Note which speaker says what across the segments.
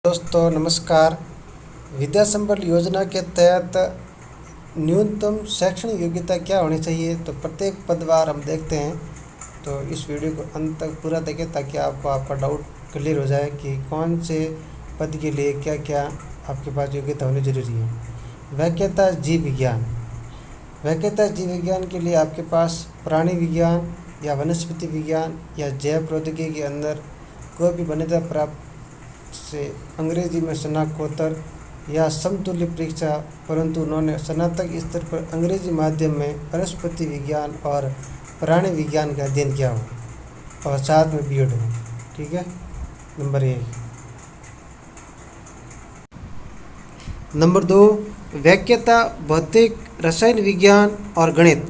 Speaker 1: दोस्तों नमस्कार। विद्या संबल योजना के तहत न्यूनतम शैक्षणिक योग्यता क्या होनी चाहिए, तो प्रत्येक पदवार हम देखते हैं। तो इस वीडियो को अंत तक पूरा देखें ताकि आपको आपका डाउट क्लियर हो जाए कि कौन से पद के लिए क्या क्या आपके पास योग्यता होनी जरूरी है। वैज्ञता जीव विज्ञान। वैज्ञता जीव विज्ञान के लिए आपके पास प्राणी विज्ञान या वनस्पति विज्ञान या जैव प्रौद्योगिकी के अंदर कोई भी मान्यता प्राप्त से अंग्रेजी में स्नातकोत्तर या समतुल्य परीक्षा, परंतु उन्होंने स्नातक स्तर पर अंग्रेजी माध्यम में वनस्पति विज्ञान और प्राणी विज्ञान का अध्ययन किया हो और साथ में बीएड हो। ठीक है, नंबर 1। नंबर 2, वैज्ञता भौतिक, रसायन विज्ञान और गणित।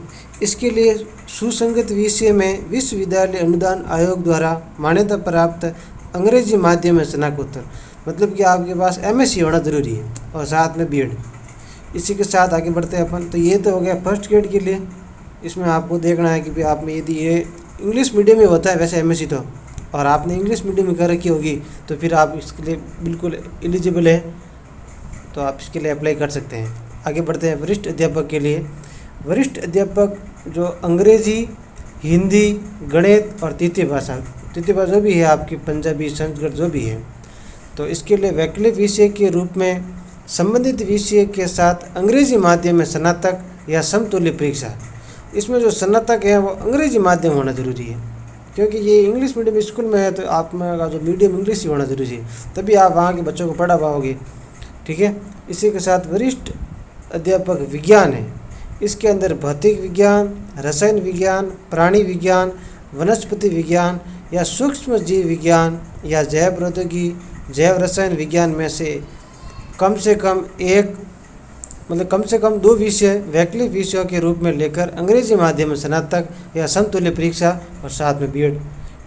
Speaker 1: इसके लिए सुसंगत विषय में विश्वविद्यालय अनुदान आयोग द्वारा मान्यता प्राप्त अंग्रेजी माध्यम में स्नातकोत्तर, मतलब कि आपके पास एमएससी होना ज़रूरी है और साथ में बीएड। इसी के साथ आगे बढ़ते हैं अपन। तो ये तो हो गया फर्स्ट ग्रेड के लिए। इसमें आपको देखना है कि भाई आप में यदि ये इंग्लिश मीडियम में होता है वैसे एमएससी तो, और आपने इंग्लिश मीडियम में कर रखी होगी तो फिर आप इसके लिए बिल्कुल एलिजिबल है, तो आप इसके लिए अप्लाई कर सकते हैं। आगे बढ़ते हैं वरिष्ठ अध्यापक के लिए। वरिष्ठ अध्यापक जो अंग्रेजी, हिंदी, गणित और तृतीय भाषा जो भी है आपकी, पंजाबी, संस्कृत जो भी है, तो इसके लिए वैकल्पिक विषय के रूप में संबंधित विषय के साथ अंग्रेजी माध्यम में स्नातक या समतुल्य परीक्षा। इसमें जो स्नातक है वो अंग्रेजी माध्यम होना जरूरी है, क्योंकि ये इंग्लिश मीडियम स्कूल में है तो आप में जो मीडियम इंग्लिश ही होना जरूरी है, तभी आप वहाँ के बच्चों को पढ़ा पाओगे। ठीक है, इसी के साथ वरिष्ठ अध्यापक विज्ञान है। इसके अंदर भौतिक विज्ञान, रसायन विज्ञान, प्राणी विज्ञान, वनस्पति विज्ञान या सूक्ष्म जीव विज्ञान या जैव प्रौद्योगिकी, जैव रसायन विज्ञान में से कम से कम 2 विषय वैकल्पिक विषयों के रूप में लेकर अंग्रेजी माध्यम में स्नातक या समतुल्य परीक्षा और साथ में बीएड।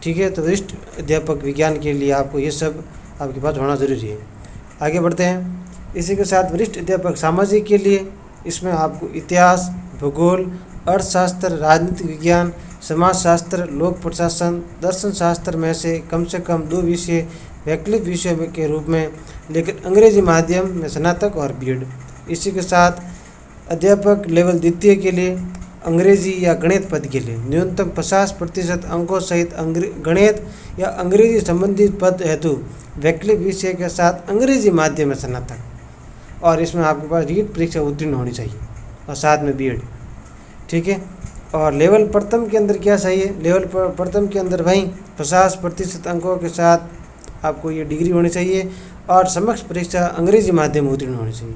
Speaker 1: ठीक है, तो वरिष्ठ अध्यापक विज्ञान के लिए आपको ये सब आपके पास होना ज़रूरी है। आगे बढ़ते हैं। इसी के साथ वरिष्ठ अध्यापक सामाजिक के लिए, इसमें आपको इतिहास, भूगोल, अर्थशास्त्र, राजनीतिक विज्ञान, समाजशास्त्र, लोक प्रशासन, दर्शन शास्त्र में से कम 2 विषय वैकल्पिक विषय के रूप में लेकिन अंग्रेजी माध्यम में स्नातक और बीएड। इसी के साथ अध्यापक लेवल द्वितीय के लिए अंग्रेजी या गणित पद के लिए न्यूनतम 50% अंकों सहित गणित या अंग्रेजी संबंधित पद हेतु वैकल्पिक विषय के साथ अंग्रेजी माध्यम में स्नातक, और इसमें आपके पास रीट परीक्षा उत्तीर्ण होनी चाहिए और साथ में बीएड। ठीक है, और लेवल प्रथम के अंदर क्या चाहिए? लेवल प्रथम के अंदर वहीं 50% अंकों के साथ आपको ये डिग्री होनी चाहिए और समक्ष परीक्षा अंग्रेजी माध्यम में उत्तीर्ण होनी चाहिए,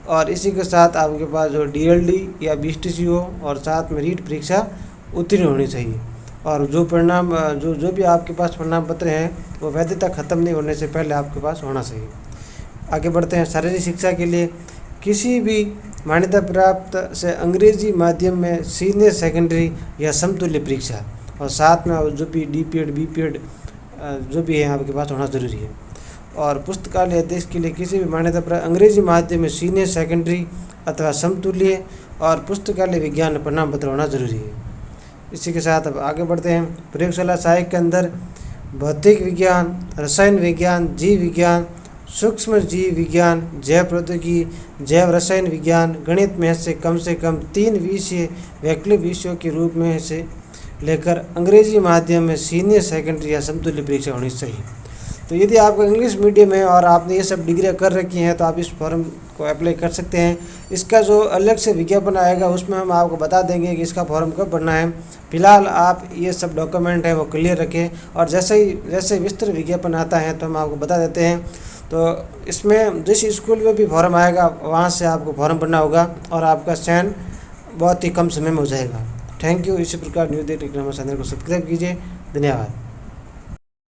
Speaker 1: और इसी के साथ आपके पास जो डीएलडी या बीएसटीसी हो और साथ में रीट परीक्षा उत्तीर्ण होनी चाहिए। और जो परिणाम जो भी आपके पास प्रमाण पत्र हैं वो वैधता खत्म नहीं होने से पहले आपके पास होना चाहिए। आगे बढ़ते हैं। शारीरिक शिक्षा के लिए किसी भी मान्यता प्राप्त से अंग्रेजी माध्यम में सीनियर सेकेंडरी या समतुल्य परीक्षा और साथ में जो भी डीपीएड, बीपीएड जो भी है आपके पास होना ज़रूरी है। और पुस्तकालय अध्यक्ष के लिए किसी भी मान्यता प्राप्त अंग्रेजी माध्यम में सीनियर सेकेंडरी अथवा समतुल्य और पुस्तकालय विज्ञान प्रमाण पत्र होना जरूरी है। इसी के साथ अब आगे बढ़ते हैं। प्रयोगशाला सहायक के अंदर भौतिक विज्ञान, रसायन विज्ञान, जीव विज्ञान, सूक्ष्म जीव विज्ञान, जैव प्रौद्योगिकी, जैव रसायन विज्ञान, गणित में से कम 3 विषय वैकल्पिक विषयों के रूप में से लेकर अंग्रेजी माध्यम में सीनियर सेकेंडरी या समतुल्य परीक्षा होनी चाहिए। तो यदि आपको इंग्लिश मीडियम है और आपने ये सब डिग्रियाँ कर रखी हैं तो आप इस फॉर्म को अप्लाई कर सकते हैं। इसका जो अलग से विज्ञापन आएगा उसमें हम आपको बता देंगे कि इसका फॉर्म कब भरना है। फिलहाल आप ये सब डॉक्यूमेंट है वो क्लियर रखें, और जैसे विस्तृत विज्ञापन आता है तो हम आपको बता देते हैं। तो इसमें जिस स्कूल में भी फॉर्म आएगा वहाँ से आपको फॉर्म भरना होगा और आपका चयन बहुत ही कम समय में हो जाएगा। Thank you. इसी प्रकार न्यूज़ 8 चैनल को सब्सक्राइब कीजिए। धन्यवाद।